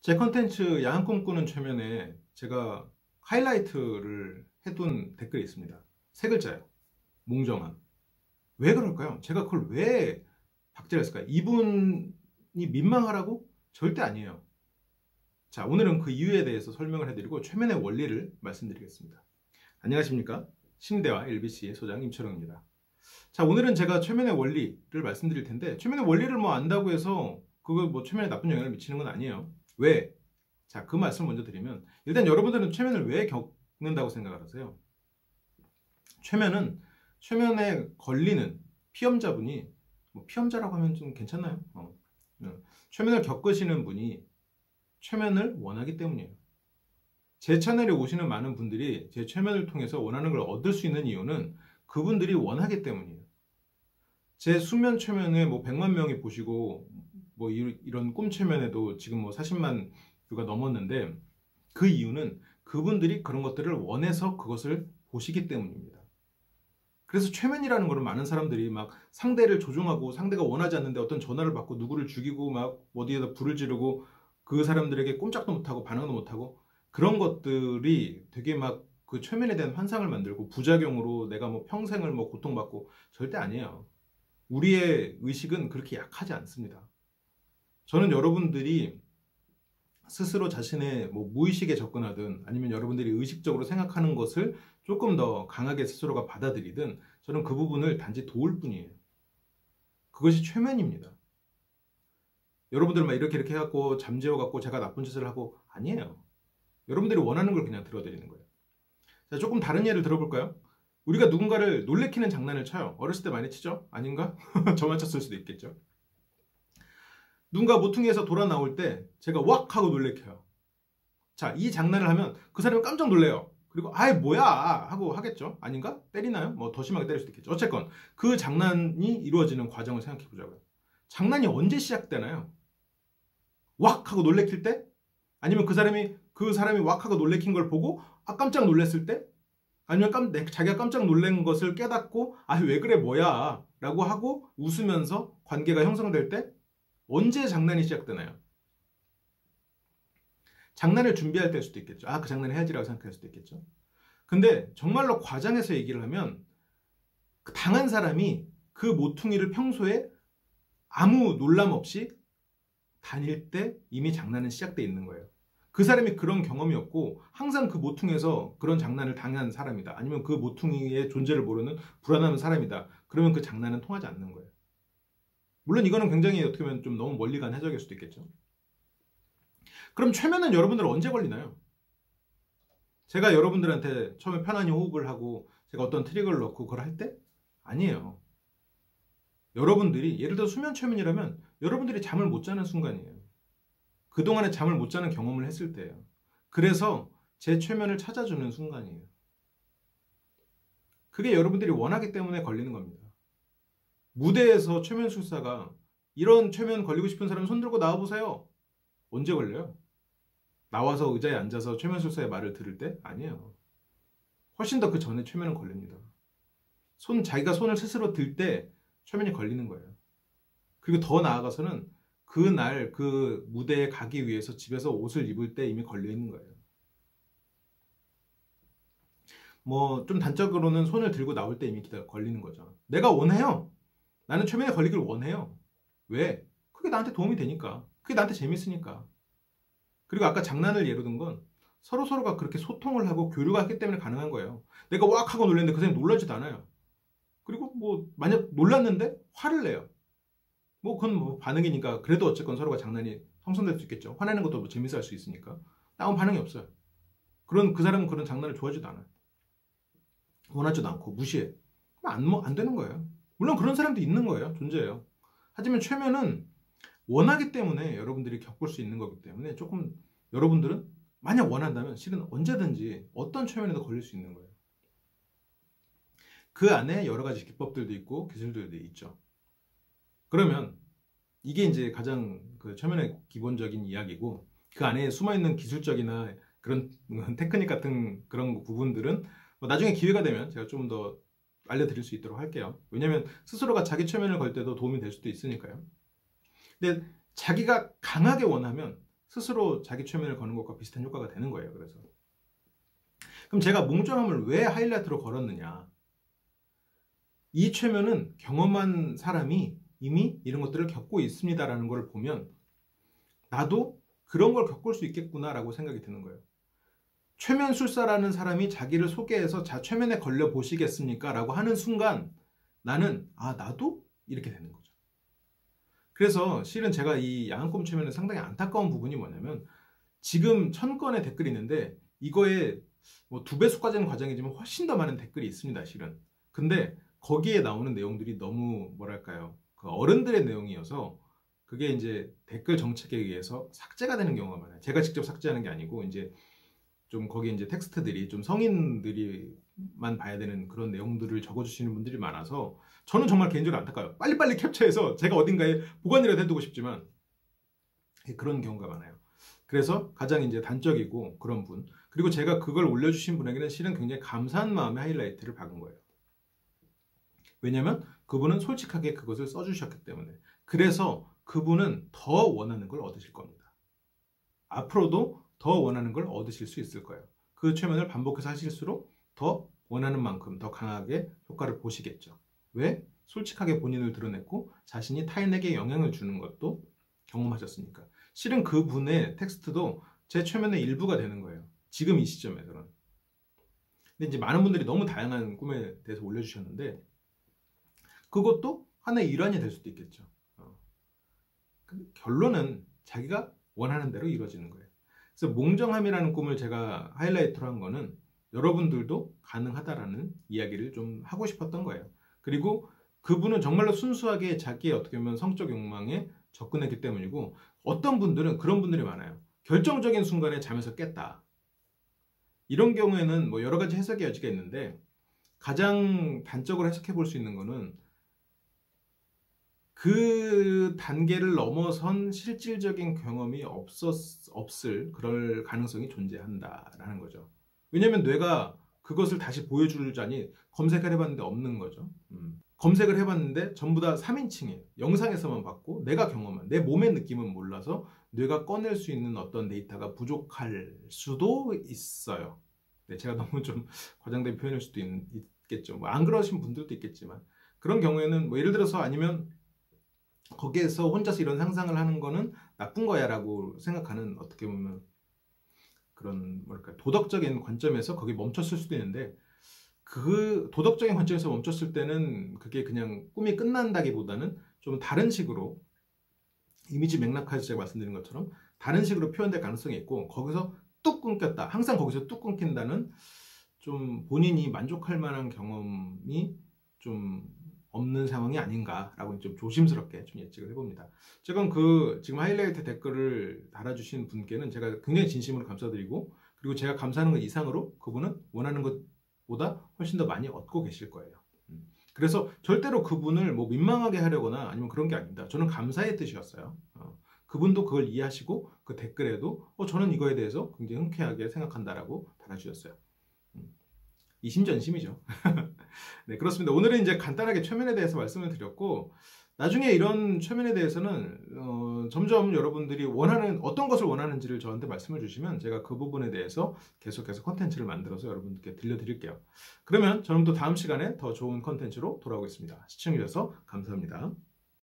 제 컨텐츠 야한 꿈꾸는 최면에 제가 하이라이트를 해둔 댓글이 있습니다. 세 글자예요. 몽정함. 왜 그럴까요? 제가 그걸 왜 박제했을까요? 이분이 민망하라고? 절대 아니에요. 자, 오늘은 그 이유에 대해서 설명을 해드리고 최면의 원리를 말씀드리겠습니다. 안녕하십니까? 심대화 LBC의 소장 임철웅입니다. 자, 오늘은 제가 최면의 원리를 말씀드릴 텐데, 최면의 원리를 안다고 해서 그거 최면에 나쁜 영향을 미치는 건 아니에요. 왜? 자, 그 말씀을 먼저 드리면, 일단 여러분들은 최면을 왜 겪는다고 생각을 하세요? 최면에 걸리는 피험자분이, 피험자라고 하면 좀 괜찮나요? 최면을 겪으시는 분이 최면을 원하기 때문이에요. 제 채널에 오시는 많은 분들이 제 최면을 통해서 원하는 걸 얻을 수 있는 이유는 그분들이 원하기 때문이에요. 제 수면 최면에 100만 명이 보시고, 이런 꿈 최면에도 지금 40만 뷰가 넘었는데, 그 이유는 그분들이 그런 것들을 원해서 그것을 보시기 때문입니다. 그래서 최면이라는 거는 많은 사람들이 상대를 조종하고 상대가 원하지 않는데 어떤 전화를 받고 누구를 죽이고 어디에다 불을 지르고 그 사람들에게 꼼짝도 못하고 반응도 못하고 그런 것들이 되게 그 최면에 대한 환상을 만들고 부작용으로 내가 평생을 고통받고 절대 아니에요. 우리의 의식은 그렇게 약하지 않습니다. 저는 여러분들이 스스로 자신의 무의식에 접근하든 아니면 여러분들이 의식적으로 생각하는 것을 조금 더 강하게 스스로가 받아들이든 저는 그 부분을 단지 도울 뿐이에요. 그것이 최면입니다. 여러분들 이렇게 해갖고 잠재워갖고 제가 나쁜 짓을 하고 아니에요. 여러분들이 원하는 걸 그냥 들어드리는 거예요. 자, 조금 다른 예를 들어볼까요? 우리가 누군가를 놀래키는 장난을 쳐요. 어렸을 때 많이 치죠? 아닌가? 저만 쳤을 수도 있겠죠. 누군가 모퉁이에서 돌아 나올 때 제가 왁 하고 놀래켜요. 자, 이 장난을 하면 그 사람이 깜짝 놀래요. 그리고 아이 뭐야 하고 하겠죠. 아닌가? 때리나요? 더 심하게 때릴 수도 있겠죠. 어쨌건 그 장난이 이루어지는 과정을 생각해 보자고요. 장난이 언제 시작되나요? 왁 하고 놀래킬 때? 아니면 그 사람이 왁 하고 놀래킨 걸 보고 깜짝 놀랐을 때? 아니면 자기가 깜짝 놀란 것을 깨닫고 왜 그래 뭐야 라고 하고 웃으면서 관계가 형성될 때? 언제 장난이 시작되나요? 장난을 준비할 때일 수도 있겠죠. 그 장난 해야지라고 생각할 수도 있겠죠. 근데 정말로 과장해서 얘기를 하면 당한 사람이 그 모퉁이를 평소에 아무 놀람 없이 다닐 때 이미 장난은 시작돼 있는 거예요. 그 사람이 그런 경험이 없고 항상 그 모퉁이에서 그런 장난을 당한 사람이다. 아니면 그 모퉁이의 존재를 모르는 불안한 사람이다. 그러면 그 장난은 통하지 않는 거예요. 물론 이거는 굉장히 어떻게 보면 좀 너무 멀리 간 해석일 수도 있겠죠. 그럼 최면은 여러분들 언제 걸리나요? 제가 여러분들한테 처음에 편안히 호흡을 하고 제가 어떤 트릭을 넣고 그걸 할 때? 아니에요. 여러분들이 예를 들어 수면 최면이라면 여러분들이 잠을 못 자는 순간이에요. 그동안에 잠을 못 자는 경험을 했을 때예요. 그래서 제 최면을 찾아주는 순간이에요. 그게 여러분들이 원하기 때문에 걸리는 겁니다. 무대에서 최면술사가 이런 최면 걸리고 싶은 사람 손 들고 나와보세요. 언제 걸려요? 나와서 의자에 앉아서 최면술사의 말을 들을 때? 아니에요. 훨씬 더 그 전에 최면은 걸립니다. 자기가 손을 스스로 들 때 최면이 걸리는 거예요. 그리고 더 나아가서는 그날 그 무대에 가기 위해서 집에서 옷을 입을 때 이미 걸려 있는 거예요. 좀 단적으로는 손을 들고 나올 때 이미 걸리는 거죠. 내가 원해요. 나는 최면에 걸리길 원해요. 왜? 그게 나한테 도움이 되니까. 그게 나한테 재밌으니까. 그리고 아까 장난을 예로 든 건 서로가 그렇게 소통을 하고 교류가 했기 때문에 가능한 거예요. 내가 왁 하고 놀랐는데 그 사람이 놀라지도 않아요. 그리고 만약 놀랐는데 화를 내요. 그건 반응이니까 그래도 어쨌건 서로가 장난이 형성될 수 있겠죠. 화내는 것도 재밌어 할 수 있으니까. 아무 반응이 없어요. 그 사람은 그런 장난을 좋아하지도 않아요. 원하지도 않고 무시해. 그럼 안 되는 거예요. 물론 그런 사람도 있는 거예요. 존재해요. 하지만 최면은 원하기 때문에 여러분들이 겪을 수 있는 거기 때문에 조금 여러분들은 만약 원한다면 실은 언제든지 어떤 최면에도 걸릴 수 있는 거예요. 그 안에 여러 가지 기법들도 있고 기술들도 있죠. 그러면 이게 이제 가장 그 최면의 기본적인 이야기고 그 안에 숨어있는 기술적이나 그런 테크닉 같은 그런 부분들은 나중에 기회가 되면 제가 좀 더 알려드릴 수 있도록 할게요. 왜냐면 스스로가 자기 최면을 걸 때도 도움이 될 수도 있으니까요. 근데 자기가 강하게 원하면 스스로 자기 최면을 거는 것과 비슷한 효과가 되는 거예요. 그래서 그럼 제가 몽정함을 왜 하이라이트로 걸었느냐? 이 최면은 경험한 사람이 이미 이런 것들을 겪고 있습니다라는 걸 보면 나도 그런 걸 겪을 수 있겠구나라고 생각이 드는 거예요. 최면술사라는 사람이 자기를 소개해서 자, 최면에 걸려 보시겠습니까? 라고 하는 순간 나는 나도? 이렇게 되는 거죠. 그래서 실은 제가 이 양한꼼 최면은 상당히 안타까운 부분이 뭐냐면 지금 1000건의 댓글이 있는데 이거에 뭐 2배수까지는 과정이지만 훨씬 더 많은 댓글이 있습니다. 실은. 근데 거기에 나오는 내용들이 너무 뭐랄까요. 그 어른들의 내용이어서 그게 이제 댓글 정책에 의해서 삭제가 되는 경우가 많아요. 제가 직접 삭제하는 게 아니고 이제 좀 거기에 이제 텍스트들이 좀 성인들이만 봐야 되는 그런 내용들을 적어주시는 분들이 많아서 저는 정말 개인적으로 안타까워요. 빨리빨리 캡처해서 제가 어딘가에 보관이라도 해두고 싶지만 그런 경우가 많아요. 그래서 가장 이제 단적이고 그런 분 그리고 제가 그걸 올려주신 분에게는 실은 굉장히 감사한 마음의 하이라이트를 박은 거예요. 왜냐면 그분은 솔직하게 그것을 써주셨기 때문에 그래서 그분은 더 원하는 걸 얻으실 겁니다. 앞으로도 더 원하는 걸 얻으실 수 있을 거예요. 그 최면을 반복해서 하실수록 더 원하는 만큼 더 강하게 효과를 보시겠죠. 왜? 솔직하게 본인을 드러냈고 자신이 타인에게 영향을 주는 것도 경험하셨으니까. 실은 그분의 텍스트도 제 최면의 일부가 되는 거예요. 지금 이 시점에서는. 근데 이제 많은 분들이 너무 다양한 꿈에 대해서 올려주셨는데 그것도 하나의 일환이 될 수도 있겠죠. 결론은 자기가 원하는 대로 이루어지는 거예요. 그래서 몽정함이라는 꿈을 제가 하이라이트로 한 거는 여러분들도 가능하다라는 이야기를 좀 하고 싶었던 거예요. 그리고 그분은 정말로 순수하게 자기의 어떻게 보면 성적 욕망에 접근했기 때문이고 어떤 분들은 그런 분들이 많아요. 결정적인 순간에 잠에서 깼다. 이런 경우에는 뭐 여러 가지 해석의 여지가 있는데 가장 단적으로 해석해 볼 수 있는 거는 그 단계를 넘어선 실질적인 경험이 없을 그럴 가능성이 존재한다라는 거죠. 왜냐하면 뇌가 그것을 다시 보여주자니 검색을 해봤는데 없는 거죠. 검색을 해봤는데 전부 다 3인칭이에요. 영상에서만 봤고 내가 경험한 내 몸의 느낌은 몰라서 뇌가 꺼낼 수 있는 어떤 데이터가 부족할 수도 있어요. 네, 제가 너무 좀 과장된 표현일 수도 있겠죠. 뭐 안 그러신 분들도 있겠지만 그런 경우에는 뭐 예를 들어서 아니면 거기에서 혼자서 이런 상상을 하는 거는 나쁜 거야 라고 생각하는 어떻게 보면 그런 뭐랄까 도덕적인 관점에서 거기 멈췄을 수도 있는데 그 도덕적인 관점에서 멈췄을 때는 그게 그냥 꿈이 끝난다기보다는 좀 다른 식으로 이미지 맥락화해서 제가 말씀드린 것처럼 다른 식으로 표현될 가능성이 있고 거기서 뚝 끊겼다. 항상 거기서 뚝 끊긴다는 좀 본인이 만족할 만한 경험이 좀 없는 상황이 아닌가라고 좀 조심스럽게 좀 예측을 해봅니다. 지금 하이라이트 댓글을 달아주신 분께는 제가 굉장히 진심으로 감사드리고 그리고 제가 감사하는 것 이상으로 그분은 원하는 것보다 훨씬 더 많이 얻고 계실 거예요. 그래서 절대로 그분을 뭐 민망하게 하려거나 아니면 그런 게 아닙니다. 저는 감사의 뜻이었어요. 그분도 그걸 이해하시고 그 댓글에도 저는 이거에 대해서 굉장히 흔쾌하게 생각한다라고 달아주셨어요. 이심전심이죠. 네, 그렇습니다. 오늘은 이제 간단하게 최면에 대해서 말씀을 드렸고 나중에 이런 최면에 대해서는 점점 여러분들이 어떤 것을 원하는지를 저한테 말씀을 주시면 제가 그 부분에 대해서 계속해서 컨텐츠를 만들어서 여러분들께 들려드릴게요. 그러면 저는 또 다음 시간에 더 좋은 컨텐츠로 돌아오겠습니다. 시청해주셔서 감사합니다.